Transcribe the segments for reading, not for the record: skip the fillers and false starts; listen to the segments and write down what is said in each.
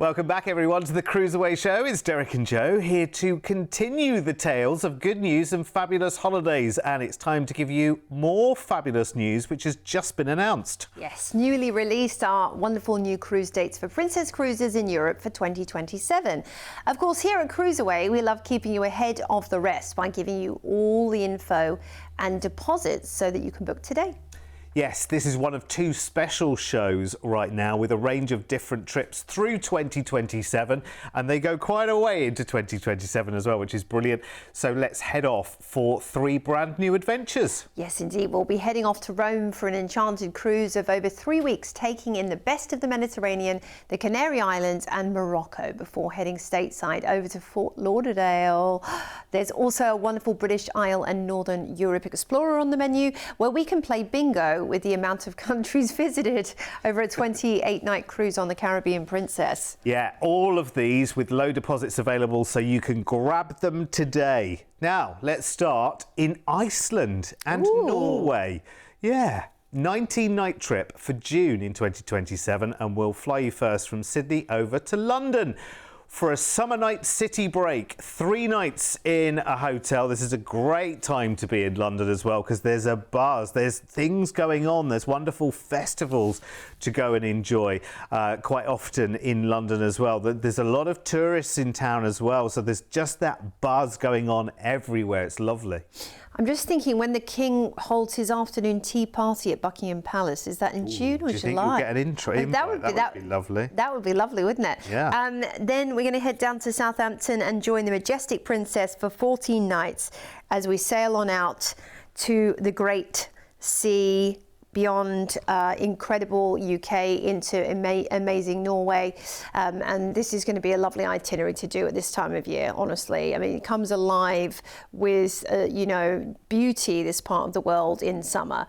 Welcome back, everyone, to the CruiseAway show. It's Derek and Joe here to continue the tales of good news and fabulous holidays. And it's time to give you more fabulous news, which has just been announced. Yes, newly released are wonderful new cruise dates for Princess Cruises in Europe for 2027. Of course, here at CruiseAway, we love keeping you ahead of the rest by giving you all the info and deposits so that you can book today. Yes, this is one of two special shows right now with a range of different trips through 2027, and they go quite a way into 2027 as well, which is brilliant. So let's head off for three brand new adventures. Yes, indeed. We'll be heading off to Rome for an enchanted cruise of over 3 weeks, taking in the best of the Mediterranean, the Canary Islands and Morocco before heading stateside over to Fort Lauderdale. There's also a wonderful British Isle and Northern Europe Explorer on the menu, where we can play bingo with the amount of countries visited over a 28-night cruise on the Caribbean Princess. Yeah, all of these with low deposits available, so you can grab them today. Now, let's start in Iceland and Norway. Yeah, 19-night trip for June in 2027, and we'll fly you first from Sydney over to London for a summer night city break. 3 nights in a hotel. This is a great time to be in London as well, because there's a buzz, there's things going on, there's wonderful festivals to go and enjoy quite often in London as well. There's a lot of tourists in town as well, so there's just that buzz going on everywhere. It's lovely. I'm just thinking, when the King holds his afternoon tea party at Buckingham Palace, is that in June or July? Do you think you'll get an intro? That would be lovely. That would be lovely, wouldn't it? Yeah. Then we're going to head down to Southampton and join the Majestic Princess for 14 nights as we sail on out to the Great Sea, beyond incredible UK into amazing Norway, and this is going to be a lovely itinerary to do at this time of year, honestly. I mean, it comes alive with beauty, this part of the world in summer.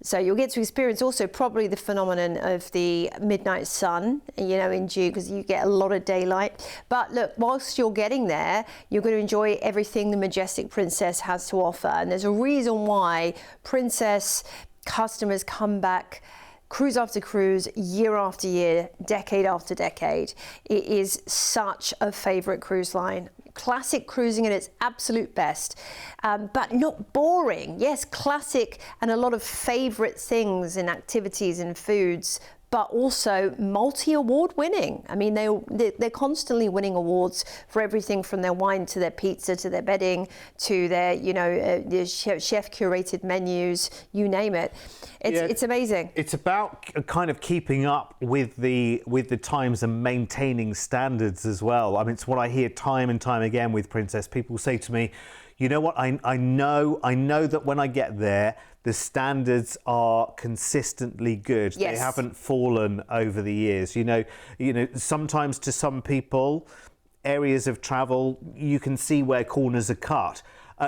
So you'll get to experience also probably the phenomenon of the midnight sun, in June, because you get a lot of daylight. But look, whilst you're getting there, you're going to enjoy everything the Majestic Princess has to offer, and there's a reason why Princess customers come back cruise after cruise, year after year, decade after decade. It is such a favourite cruise line. Classic cruising at its absolute best, but not boring. Yes, classic and a lot of favourite things and activities and foods, but also multi-award winning. I mean, they're constantly winning awards for everything from their wine to their pizza to their bedding to their, their chef curated menus, you name it. It's amazing. It's about kind of keeping up with the times and maintaining standards as well. I mean, it's what I hear time and time again with Princess. People say to me, you know what, I know that when I get there, the standards are consistently good. Yes. They haven't fallen over the years. Sometimes to some people, areas of travel, you can see where corners are cut.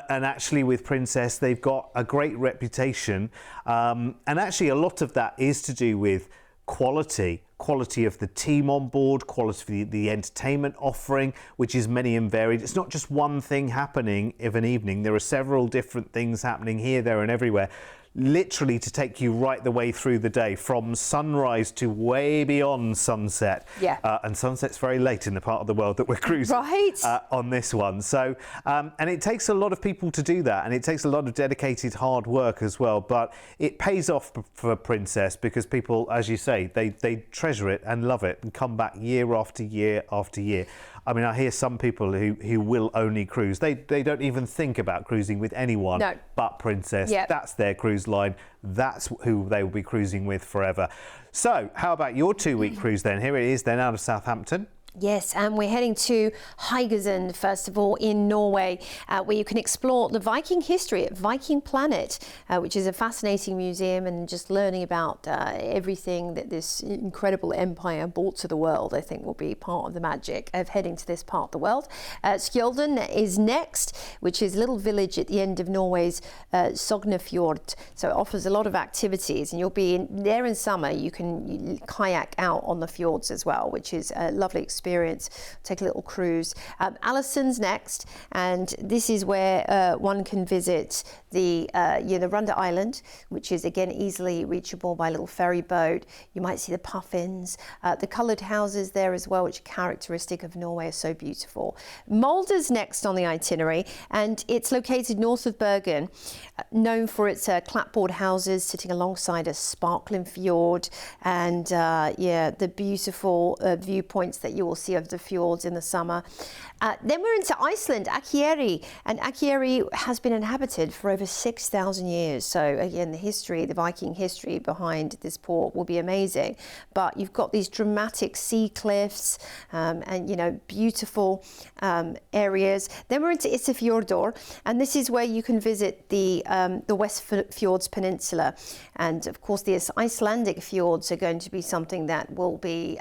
And actually with Princess, they've got a great reputation. And actually a lot of that is to do with quality of the team on board, quality of the entertainment offering, which is many and varied. It's not just one thing happening of an evening. There are several different things happening here, there and everywhere, literally to take you right the way through the day, from sunrise to way beyond sunset. Yeah. And sunset's very late in the part of the world that we're cruising on this one. So, and it takes a lot of people to do that, and it takes a lot of dedicated hard work as well, but it pays off for Princess, because people, as you say, they treasure it and love it and come back year after year after year. I mean, I hear some people who will only cruise. They don't even think about cruising with anyone but Princess. Yep. That's their cruise line. That's who they will be cruising with forever. So how about your 2-week cruise then? Here it is then, out of Southampton. Yes, and we're heading to Haugesund, first of all, in Norway, where you can explore the Viking history at Viking Planet, which is a fascinating museum, and just learning about everything that this incredible empire brought to the world, I think, will be part of the magic of heading to this part of the world. Skjoldun is next, which is a little village at the end of Norway's Sognefjord. So it offers a lot of activities, and you'll be there in summer. You can kayak out on the fjords as well, which is a lovely experience experience. Take a little cruise. Alison's next, and this is where one can visit the Runda Island, which is again easily reachable by a little ferry boat. You might see the puffins, the coloured houses there as well, which are characteristic of Norway, are so beautiful. Molde's next on the itinerary, and it's located north of Bergen, known for its clapboard houses sitting alongside a sparkling fjord, and the beautiful viewpoints that you will see of the fjords in the summer. Then we're into Iceland, Akureyri, and Akureyri has been inhabited for over 6,000 years. So again, the Viking history behind this port will be amazing. But you've got these dramatic sea cliffs and beautiful areas. Then we're into Isafjordur, and this is where you can visit the West Fjords Peninsula. And of course, the Icelandic fjords are going to be something that will be,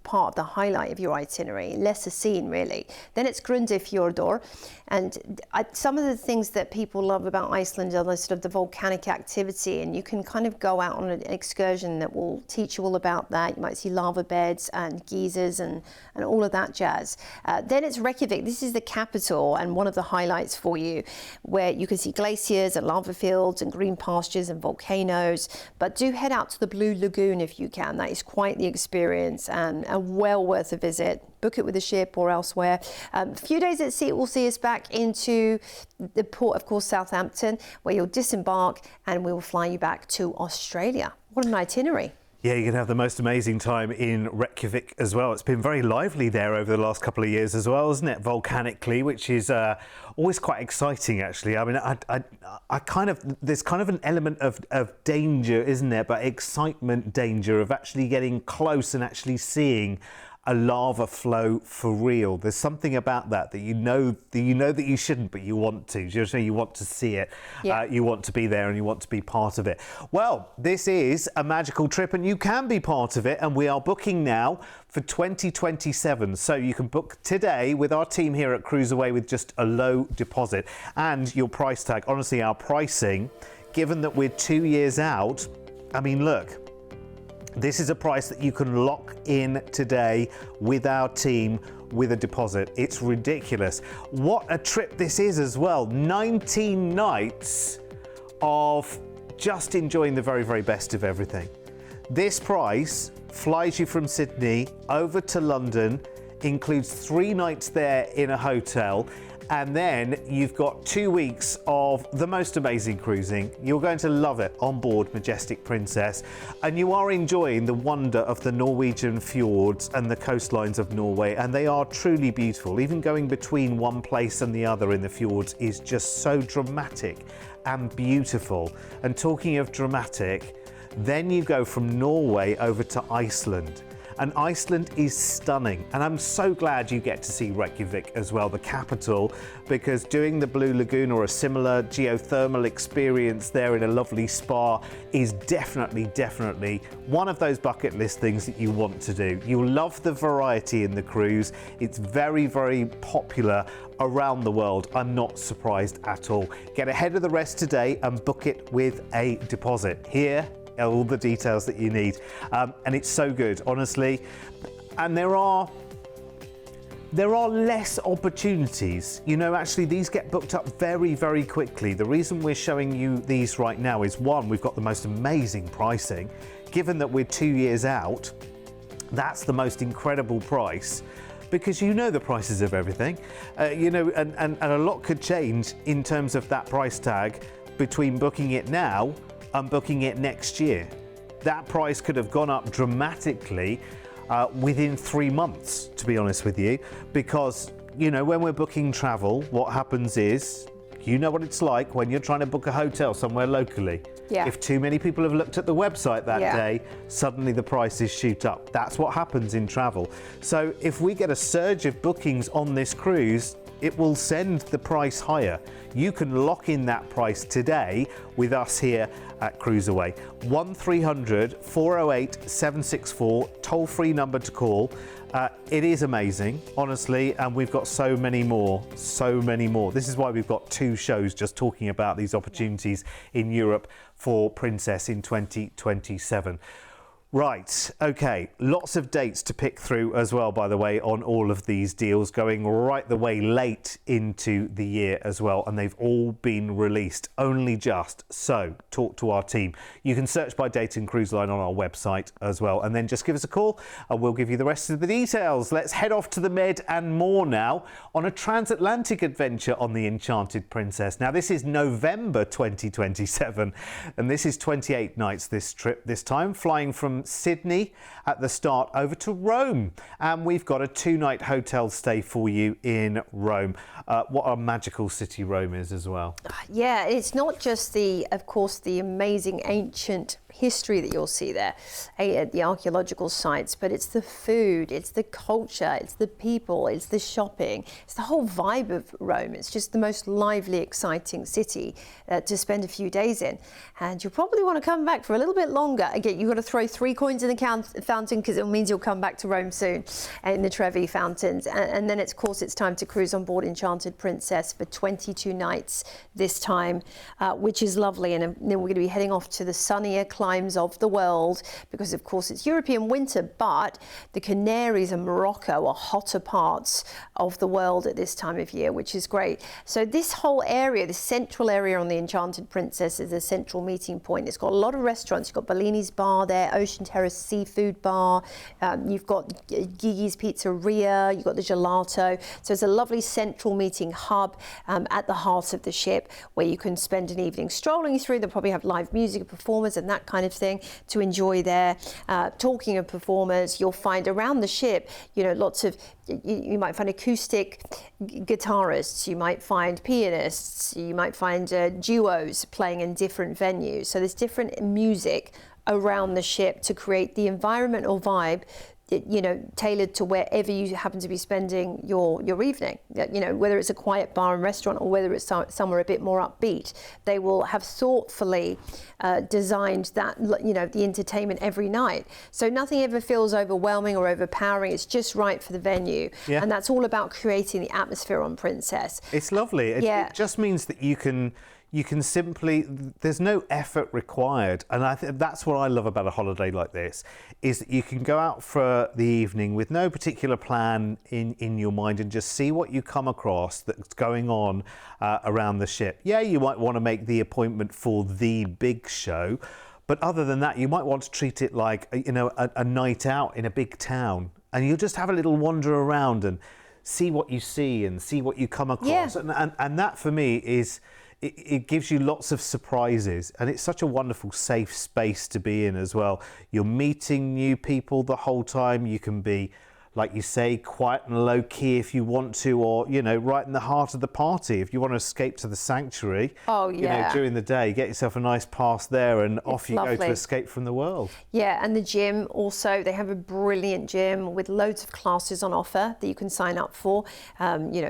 part of the highlight of your itinerary, lesser seen really. Then it's Grundarfjordur, and some of the things that people love about Iceland are the sort of the volcanic activity, and you can kind of go out on an excursion that will teach you all about that. You might see lava beds and geysers and all of that jazz. Then it's Reykjavik. This is the capital and one of the highlights for you, where you can see glaciers and lava fields and green pastures and volcanoes. But do head out to the Blue Lagoon if you can. That is quite the experience and well worth a visit. Book it with a ship or elsewhere. A few days at sea will see us back into the port, of course, Southampton, where you'll disembark and we will fly you back to Australia. What an itinerary. Yeah, you're going to have the most amazing time in Reykjavik as well. It's been very lively there over the last couple of years as well, isn't it? Volcanically, which is always quite exciting, actually. I mean, there's kind of an element of danger, isn't there? But excitement, danger of actually getting close and actually seeing a lava flow for real. There's something about that you know that you shouldn't, but you want to. You want to see it. Yeah. You want to be there and you want to be part of it. Well, this is a magical trip and you can be part of it, and we are booking now for 2027. So you can book today with our team here at CruiseAway with just a low deposit and your price tag. Honestly, our pricing, given that we're 2 years out, I mean, look, this is a price that you can lock in today with our team with a deposit. It's ridiculous. What a trip this is as well. 19 nights of just enjoying the very, very best of everything. This price flies you from Sydney over to London, includes 3 nights there in a hotel, and then you've got 2 weeks of the most amazing cruising. You're going to love it on board Majestic Princess, and you are enjoying the wonder of the Norwegian fjords and the coastlines of Norway, and they are truly beautiful. Even going between one place and the other in the fjords is just so dramatic and beautiful. And talking of dramatic, then you go from Norway over to Iceland. And Iceland is stunning, and I'm so glad you get to see Reykjavik as well, the capital, because doing the Blue Lagoon or a similar geothermal experience there in a lovely spa is definitely one of those bucket list things that you want to do. You'll love the variety in the cruise. It's very, very popular around the world. I'm not surprised at all. Get ahead of the rest today and book it with a deposit. Here all the details that you need, and it's so good, honestly. And there are less opportunities. Actually, these get booked up very, very quickly. The reason we're showing you these right now is, one, we've got the most amazing pricing. Given that we're 2 years out, that's the most incredible price, because the prices of everything, and a lot could change in terms of that price tag between booking it now and booking it next year. That price could have gone up dramatically within 3 months, to be honest with you, because when we're booking travel, what happens is, what it's like when you're trying to book a hotel somewhere locally. Yeah. If too many people have looked at the website that day, suddenly the prices shoot up. That's what happens in travel. So if we get a surge of bookings on this cruise, it will send the price higher. You can lock in that price today with us here at CruiseAway. 1300 408 764, toll-free number to call. It is amazing, honestly, and we've got so many more. This is why we've got 2 shows just talking about these opportunities in Europe for Princess in 2027. Right, okay, lots of dates to pick through as well, by the way, on all of these deals, going right the way late into the year as well, and they've all been released only just. So talk to our team. You can search by date and cruise line on our website as well, and then just give us a call and we'll give you the rest of the details. Let's head off to the Med and more now on a transatlantic adventure on the Enchanted Princess. Now this is November 2027 and this is 28 nights this trip this time, flying from Sydney at the start over to Rome, and we've got a 2-night hotel stay for you in Rome. What a magical city Rome is as well. Yeah, it's not just of course, the amazing ancient history that you'll see there at the archaeological sites, but it's the food, it's the culture, it's the people, it's the shopping, it's the whole vibe of Rome. It's just the most lively, exciting city to spend a few days in, and you'll probably want to come back for a little bit longer. Again, you've got to throw 3 coins in the fountain because it means you'll come back to Rome soon in the Trevi fountains, and then of course it's time to cruise on board Enchanted Princess for 22 nights this time, which is lovely. And then we're going to be heading off to the sunnier climes of the world because of course it's European winter, but the Canaries and Morocco are hotter parts of the world at this time of year, which is great. So this whole area, the central area on the Enchanted Princess, is a central meeting point. It's got a lot of restaurants. You've got Bellini's Bar there, Ocean Terrace Seafood Bar, you've got Gigi's Pizzeria, you've got the gelato. So it's a lovely central meeting hub at the heart of the ship where you can spend an evening strolling through. They'll probably have live music performers and that kind of thing to enjoy there. Talking of performers, you'll find around the ship, lots of, you might find acoustic guitarists, you might find pianists, you might find duos playing in different venues. So there's different music around the ship to create the environmental vibe, tailored to wherever you happen to be spending your evening. Whether it's a quiet bar and restaurant or whether it's somewhere a bit more upbeat, they will have thoughtfully designed that, the entertainment every night. So nothing ever feels overwhelming or overpowering. It's just right for the venue. Yeah. And that's all about creating the atmosphere on Princess. It's lovely. It just means that you can simply, there's no effort required, and I think that's what I love about a holiday like this, is that you can go out for the evening with no particular plan in your mind and just see what you come across that's going on around the ship. Yeah, you might want to make the appointment for the big show, but other than that, you might want to treat it like a night out in a big town, and you'll just have a little wander around and see what you see and see what you come across. Yeah. And that for me is, it gives you lots of surprises, and it's such a wonderful safe space to be in as well. You're meeting new people the whole time. You can be, like you say, quiet and low key if you want to, or right in the heart of the party if you want to escape to the sanctuary. Oh yeah. During the day, get yourself a nice pass there, and off you go to escape from the world. Yeah, and the gym also, they have a brilliant gym with loads of classes on offer that you can sign up for.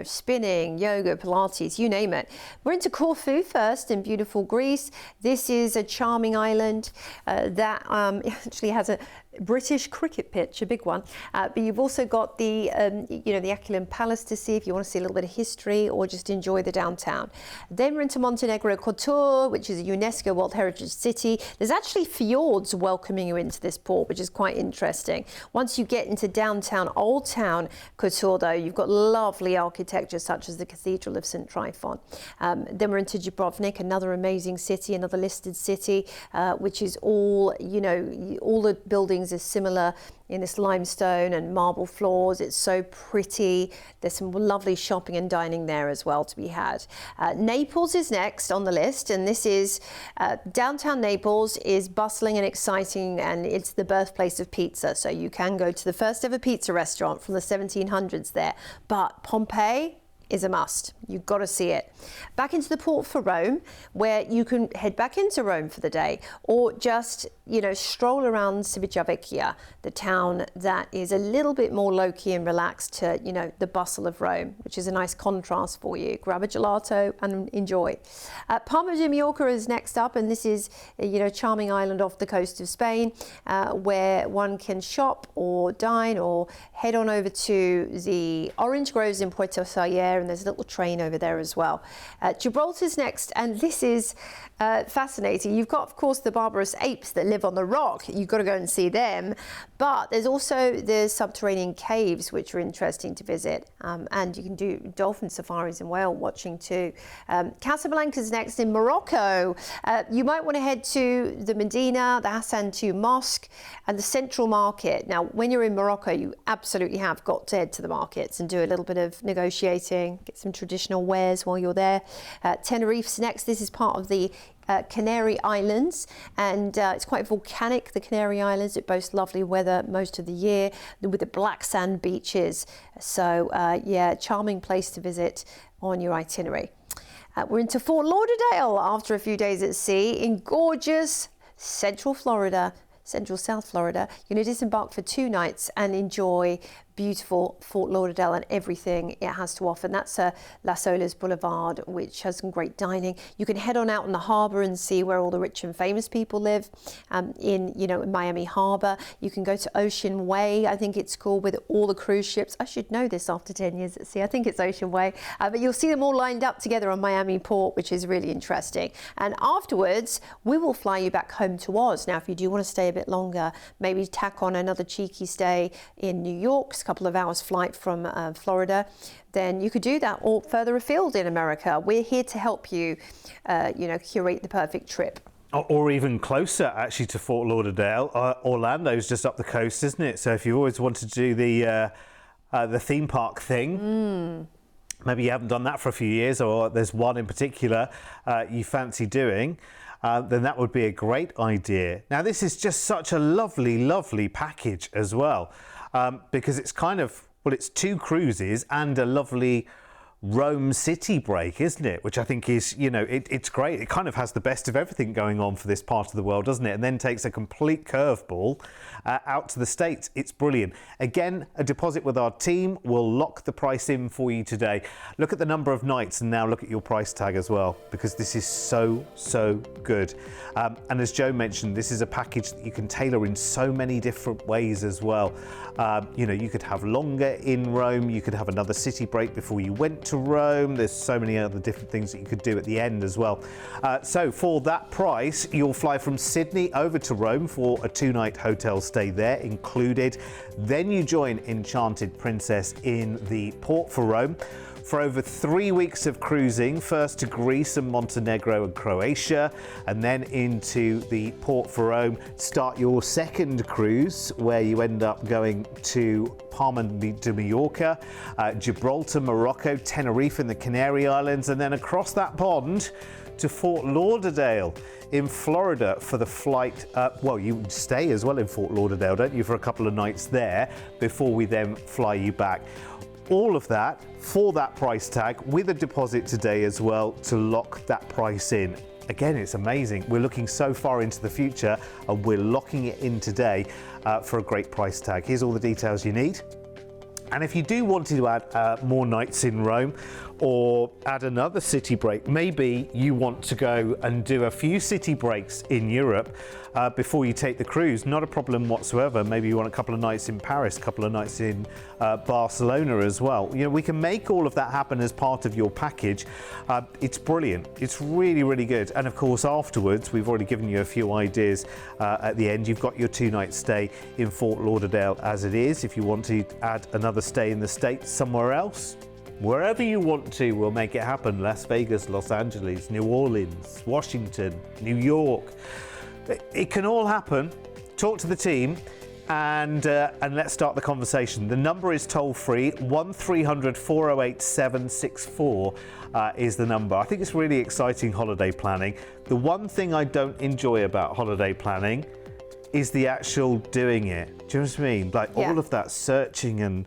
Spinning, yoga, Pilates, you name it. We're into Corfu first in beautiful Greece. This is a charming island that actually has a British cricket pitch, a big one, but you've also got the the Aquilean Palace to see if you want to see a little bit of history or just enjoy the downtown. Then we're into Montenegro Kotor, which is a UNESCO World Heritage City. There's actually fjords welcoming you into this port, which is quite interesting. Once you get into downtown Old Town Kotor, though, you've got lovely architecture such as the Cathedral of St. Tryphon. Then we're into Dubrovnik, another amazing city, another listed city, which is all all the buildings are similar in this limestone and marble floors. It's so pretty. There's some lovely shopping and dining there as well to be had. Naples is next on the list, and this is downtown Naples is bustling and exciting, and it's the birthplace of pizza. So you can go to the first ever pizza restaurant from the 1700s there. But Pompeii is a must. You've got to see it. Back into the port for Rome, where you can head back into Rome for the day, or just stroll around Civitavecchia, the town that is a little bit more low-key and relaxed to the bustle of Rome, which is a nice contrast for you. Grab a gelato and enjoy. Palma de Mallorca is next up, and this is a charming island off the coast of Spain, where one can shop or dine or head on over to the orange groves in Puerto Sayer there, and there's a little train over there as well. Gibraltar's next, and this is fascinating. You've got, of course, the barbarous apes that live on the rock. You've got to go and see them. But there's also the subterranean caves, which are interesting to visit. And you can do dolphin safaris and whale watching too. Casablanca's next in Morocco. You might want to head to the Medina, the Hassan II Mosque, and the Central Market. Now, when you're in Morocco, you absolutely have got to head to the markets and do a little bit of negotiating, get some traditional wares while you're there. Tenerife's next. This is part of the Canary Islands, and it's quite volcanic, the Canary Islands. It boasts lovely weather most of the year with the black sand beaches. So yeah, charming place to visit on your itinerary. We're into Fort Lauderdale after a few days at sea in gorgeous Central South Florida. You're going to disembark for 2 nights and enjoy beautiful Fort Lauderdale and everything it has to offer. And that's Las Olas Boulevard, which has some great dining. You can head on out in the harbour and see where all the rich and famous people live in Miami Harbour. You can go to Ocean Way, I think it's called, with all the cruise ships. I should know this after 10 years at sea. I think it's Ocean Way. But you'll see them all lined up together on Miami Port, which is really interesting. And afterwards, we will fly you back home to Oz. Now, if you do want to stay a bit longer, maybe tack on another cheeky stay in New York, couple of hours flight from Florida, then you could do that, or further afield in America. We're here to help you, curate the perfect trip. Or even closer, actually, to Fort Lauderdale. Orlando's just up the coast, isn't it? So if you always wanted to do the theme park thing, maybe you haven't done that for a few years, or there's one in particular you fancy doing, then that would be a great idea. Now, this is just such a lovely, lovely package as well. Because it's it's 2 cruises and a lovely Rome city break, isn't it? Which I think is, it's great. It kind of has the best of everything going on for this part of the world, doesn't it? And then takes a complete curveball out to the States. It's brilliant. Again, a deposit with our team will lock the price in for you today. Look at the number of nights and now look at your price tag as well, because this is so, so good. And as Joe mentioned, this is a package that you can tailor in so many different ways as well. You could have longer in Rome. You could have another city break before you went to Rome. There's so many other different things that you could do at the end as well. So for that price, you'll fly from Sydney over to Rome for a 2-night hotel stay there included. Then you join Enchanted Princess in the port for Rome for over 3 weeks of cruising, first to Greece and Montenegro and Croatia, and then into the port for Rome. Start your second cruise, where you end up going to Palma de Mallorca, Gibraltar, Morocco, Tenerife in the Canary Islands, and then across that pond to Fort Lauderdale in Florida for the flight. You stay as well in Fort Lauderdale, don't you, for a couple of nights there before we then fly you back. All of that for that price tag with a deposit today as well to lock that price in. Again, it's amazing. We're looking so far into the future and we're locking it in today for a great price tag. Here's all the details you need. And if you do want to add more nights in Rome or add another city break, maybe you want to go and do a few city breaks in Europe before you take the cruise, not a problem whatsoever. Maybe you want a couple of nights in Paris, a couple of nights in Barcelona as well. We can make all of that happen as part of your package. It's brilliant. It's really, really good. And of course, afterwards, we've already given you a few ideas at the end. You've got your 2-night stay in Fort Lauderdale as it is. If you want to add another stay in the States somewhere else, wherever you want to, we'll make it happen. Las Vegas, Los Angeles, New Orleans, Washington, New York. It can all happen. Talk to the team and let's start the conversation. The number is toll free, 1300 408 764 is the number. I think it's really exciting holiday planning. The one thing I don't enjoy about holiday planning is the actual doing it. Do you know what I mean? All of that searching and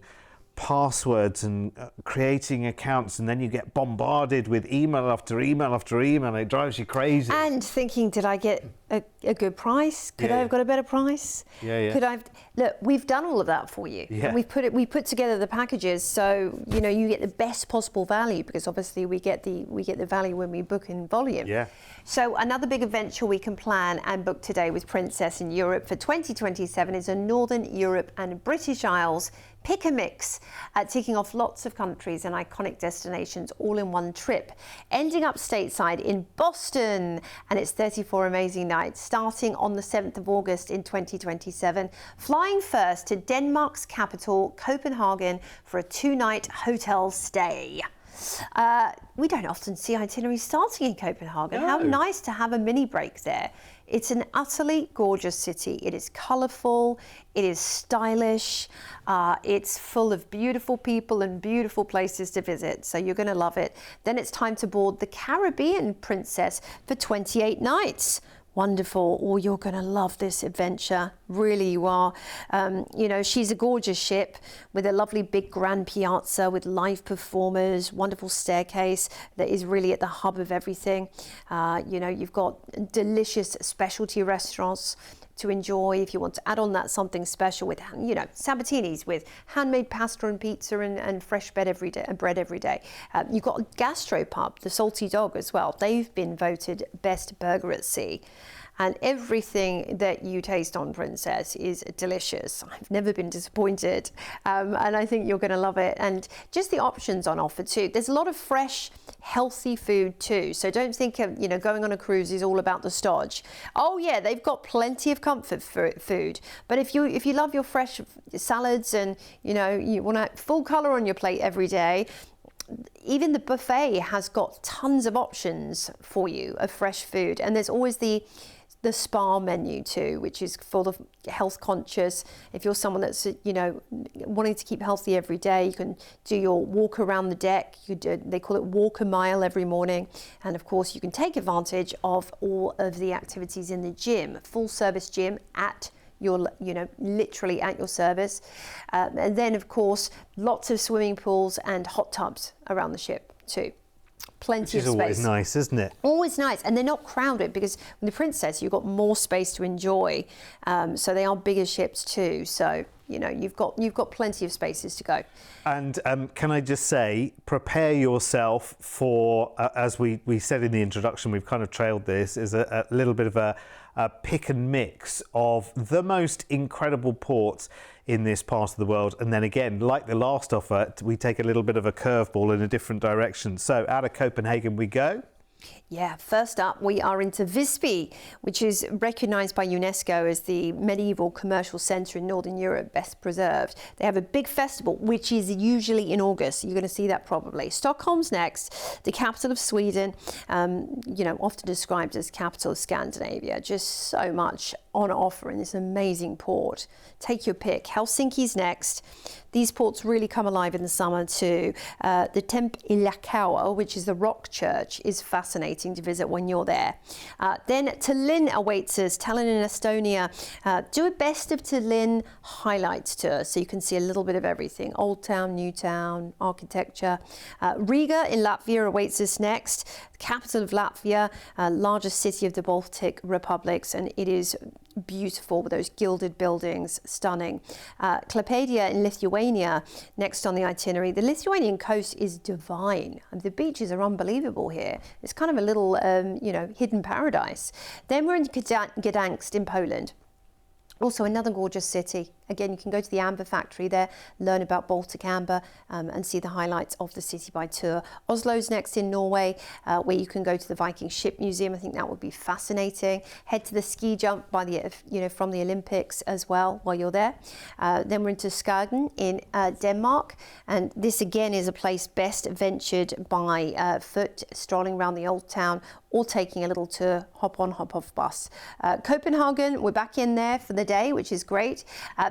passwords and creating accounts, and then you get bombarded with email after email after email. It drives you crazy. And thinking, did I get a good price? Could I have got a better price? Could I have... Look, we've done all of that for you. And we put together the packages so you get the best possible value, because obviously we get the value when we book in volume. So another big adventure we can plan and book today with Princess in Europe for 2027 is a Northern Europe and British Isles Pick a mix, ticking off lots of countries and iconic destinations all in one trip. Ending up stateside in Boston, and it's 34 amazing nights starting on the 7th of August in 2027. Flying first to Denmark's capital, Copenhagen, for a 2-night hotel stay. We don't often see itineraries starting in Copenhagen. No. How nice to have a mini break there. It's an utterly gorgeous city. It is colourful, it is stylish, it's full of beautiful people and beautiful places to visit, so you're going to love it. Then it's time to board the Caribbean Princess for 28 nights. Wonderful. Oh, you're going to love this adventure. Really, you are. You know, she's a gorgeous ship with a lovely big grand piazza with live performers, wonderful staircase that is really at the hub of everything. You know, you've got delicious specialty restaurants to enjoy if you want to add on that something special with, you know, Sabatinis with handmade pasta and pizza and fresh bread every day. You've got Gastropub, the Salty Dog as well. They've been voted best burger at sea. And everything that you taste on Princess is delicious. I've never been disappointed. And I think you're going to love it. And just the options on offer too. There's a lot of fresh, healthy food too. So don't think of, you know, going on a cruise is all about the stodge. Oh yeah, they've got plenty of comfort food. But if you love your fresh salads and, you know, you want a full colour on your plate every day, even the buffet has got tons of options for you of fresh food. And there's always the spa menu too, which is full of health conscious. If you're someone that's, you know, wanting to keep healthy every day, you can do your walk around the deck. They call it walk a mile every morning. And of course you can take advantage of all of the activities in the gym, full service gym at your, you know, literally at your service. And then of course, lots of swimming pools and hot tubs around the ship too. Plenty of space. Which is always nice, isn't it? Always nice, and they're not crowded because with the Princess you've got more space to enjoy. So they are bigger ships too. So you know you've got plenty of spaces to go. And can I just say, prepare yourself for, as we said in the introduction, we've kind of trailed this, is a little bit of a pick and mix of the most incredible ports in this part of the world. And then again, like the last offer, we take a little bit of a curveball in a different direction. So out of Copenhagen we go. Yeah, first up we are into Visby, which is recognised by UNESCO as the medieval commercial centre in Northern Europe, best preserved. They have a big festival, which is usually in August. You're going to see that probably. Stockholm's next, the capital of Sweden, you know, often described as capital of Scandinavia. Just so much on offer in this amazing port. Take your pick. Helsinki's next. These ports really come alive in the summer too. The Tempelakauer, which is the rock church, is fascinating to visit when you're there. Then Tallinn awaits us. Tallinn in Estonia. Do a best of Tallinn highlights tour so you can see a little bit of everything. Old town, new town, architecture. Riga in Latvia awaits us next. The capital of Latvia, largest city of the Baltic republics, and it is beautiful with those gilded buildings, stunning. Klaipėda in Lithuania, next on the itinerary. The Lithuanian coast is divine. The beaches are unbelievable here. It's kind of a little, you know, hidden paradise. Then we're in Gdansk in Poland. Also another gorgeous city. Again, you can go to the amber factory there, learn about Baltic amber and see the highlights of the city by tour. Oslo's next in Norway, where you can go to the Viking Ship Museum. I think that would be fascinating. Head to the ski jump by the, you know, from the Olympics as well while you're there. Then we're into Skagen in Denmark. And this again is a place best ventured by foot, strolling around the old town, or taking a little tour, hop on, hop off bus. Copenhagen, we're back in there for the day, which is great.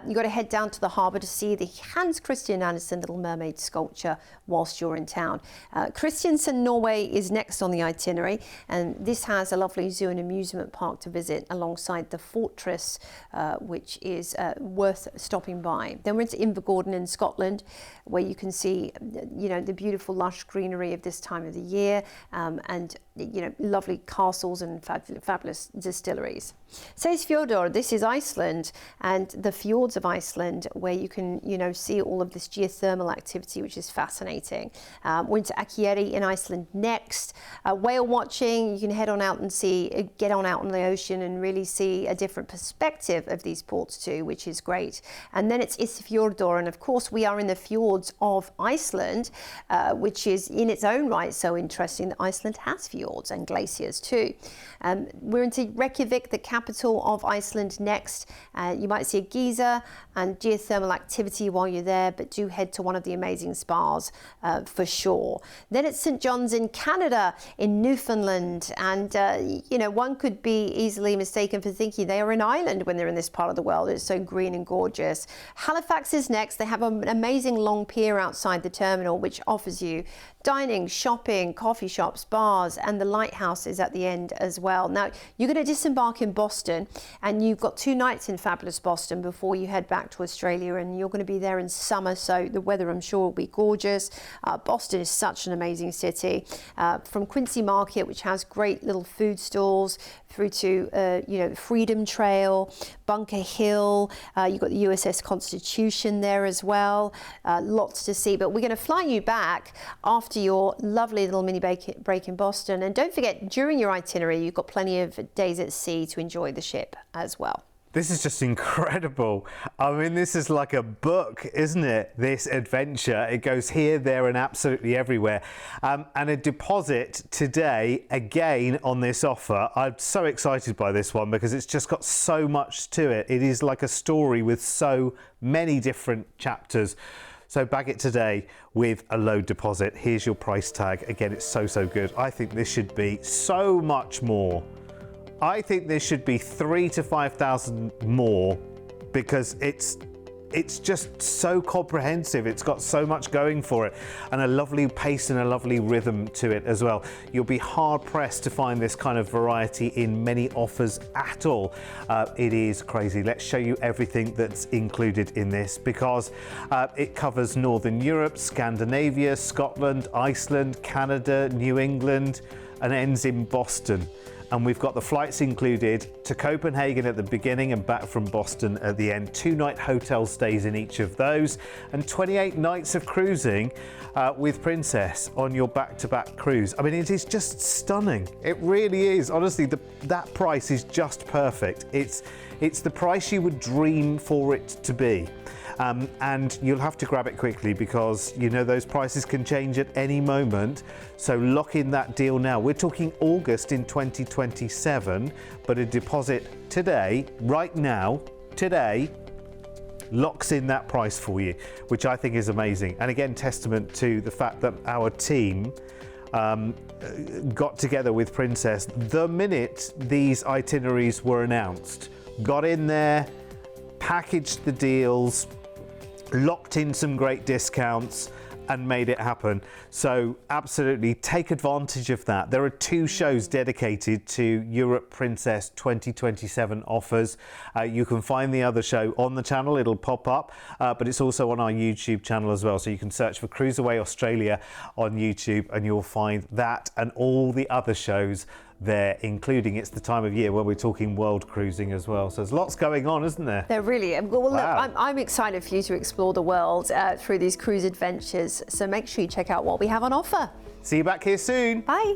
You've got to head down to the harbour to see the Hans Christian Andersen Little Mermaid sculpture whilst you're in town. Kristiansand, Norway is next on the itinerary, and this has a lovely zoo and amusement park to visit alongside the fortress, which is worth stopping by. Then we're into Invergordon in Scotland, where you can see, you know, the beautiful lush greenery of this time of the year, and you know, lovely castles and fabulous distilleries. Says Fjordur, this is Iceland and the fjords of Iceland, where you can, see all of this geothermal activity, which is fascinating. We're into Akureyri in Iceland next. Whale watching, you can get on out on the ocean and really see a different perspective of these ports too, which is great. And then it's Isfjordur, and of course we are in the fjords of Iceland, which is in its own right so interesting that Iceland has fjords and glaciers too. We're into Reykjavik, the capital of Iceland next. You might see a geyser and geothermal activity while you're there, but do head to one of the amazing spas for sure. Then it's St. John's in Canada, in Newfoundland, and one could be easily mistaken for thinking they are an island when they're in this part of the world. It's so green and gorgeous. Halifax is next. They have an amazing long pier outside the terminal, which offers you dining, shopping, coffee shops, bars, and the lighthouse is at the end as well. Now, you're going to disembark in Boston, and you've got 2 nights in fabulous Boston before you head back to Australia, and you're going to be there in summer, so the weather, I'm sure, will be gorgeous. Boston is such an amazing city. From Quincy Market, which has great little food stalls, through to, Freedom Trail, Bunker Hill. You've got the USS Constitution there as well. Lots to see, but we're going to fly you back after your lovely little mini break in Boston. And don't forget, during your itinerary, you've got plenty of days at sea to enjoy the ship as well. This is just incredible. I mean, this is like a book, isn't it? This adventure. It goes here, there, and absolutely everywhere. And a deposit today, again, on this offer. I'm so excited by this one because it's just got so much to it. It is like a story with so many different chapters. So bag it today with a low deposit. Here's your price tag. Again, it's so good. I think this should be so much more. I think this should be 3,000 to 5,000 more because it's just so comprehensive. It's got so much going for it and a lovely pace and a lovely rhythm to it as well. You'll be hard pressed to find this kind of variety in many offers at all. It is crazy. Let's show you everything that's included in this because it covers Northern Europe, Scandinavia, Scotland, Iceland, Canada, New England, and ends in Boston. And we've got the flights included to Copenhagen at the beginning and back from Boston at the end. 2-night hotel stays in each of those and 28 nights of cruising with Princess on your back-to-back cruise. I mean, it is just stunning. It really is. Honestly, that price is just perfect. It's the price you would dream for it to be. And you'll have to grab it quickly because those prices can change at any moment. So lock in that deal now. We're talking August in 2027, but a deposit today, right now, today, locks in that price for you, which I think is amazing. And again, testament to the fact that our team got together with Princess the minute these itineraries were announced, got in there, packaged the deals, locked in some great discounts and made it happen. So absolutely take advantage of that. There are 2 shows dedicated to Europe Princess 2027 offers. You can find the other show on the channel, it'll pop up, but it's also on our YouTube channel as well. So you can search for CruiseAway Australia on YouTube and you'll find that and all the other shows there, including it's the time of year where we're talking world cruising as well. So there's lots going on, isn't there? There really is. Well, Wow. look, I'm excited for you to explore the world through these cruise adventures. So make sure you check out what we have on offer. See you back here soon. Bye.